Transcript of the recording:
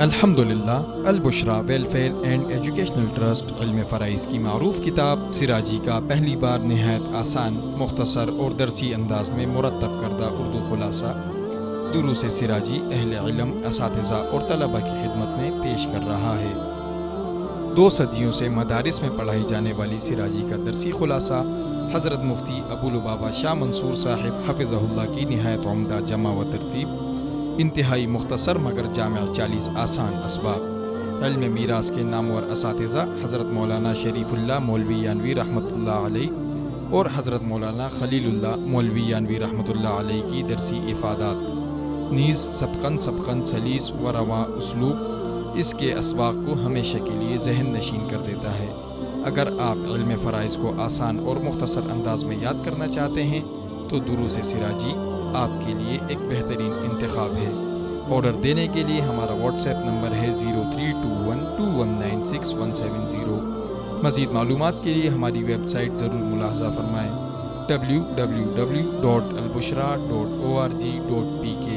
الحمدللہ البشرا welfare and educational trust علم فرائض کی معروف کتاب سراجی کا پہلی بار نہایت آسان، مختصر اور درسی انداز میں مرتب کردہ اردو خلاصہ دروس سراجی اہل علم، اساتذہ اور طلبہ کی خدمت میں پیش کر رہا ہے۔ 2 صدیوں سے مدارس میں پڑھائی جانے والی سراجی کا درسی خلاصہ حضرت مفتی ابو لبابہ شاہ منصور صاحب حفظہ اللہ کی نہایت عمدہ جمع و ترتیب، انتہائی مختصر مگر جامع 40 آسان اسباب، علم میراث کے نامور اساتذہ حضرت مولانا شریف اللہ مولوی یانوی رحمۃ اللہ علیہ اور حضرت مولانا خلیل اللہ مولوی یانوی رحمۃ اللہ علیہ کی درسی افادات، نیز سبقاً سلیس و رواں اسلوب اس کے اسباق کو ہمیشہ کے لیے ذہن نشین کر دیتا ہے۔ اگر آپ علم فرائض کو آسان اور مختصر انداز میں یاد کرنا چاہتے ہیں تو دروس سراجی آپ کے لیے ایک بہترین انتخاب ہے۔ آرڈر دینے کے لیے ہمارا واٹس ایپ نمبر ہے 0321219670۔ مزید معلومات کے لیے ہماری ویب سائٹ ضرور ملاحظہ فرمائیں www.albushra.org.pk۔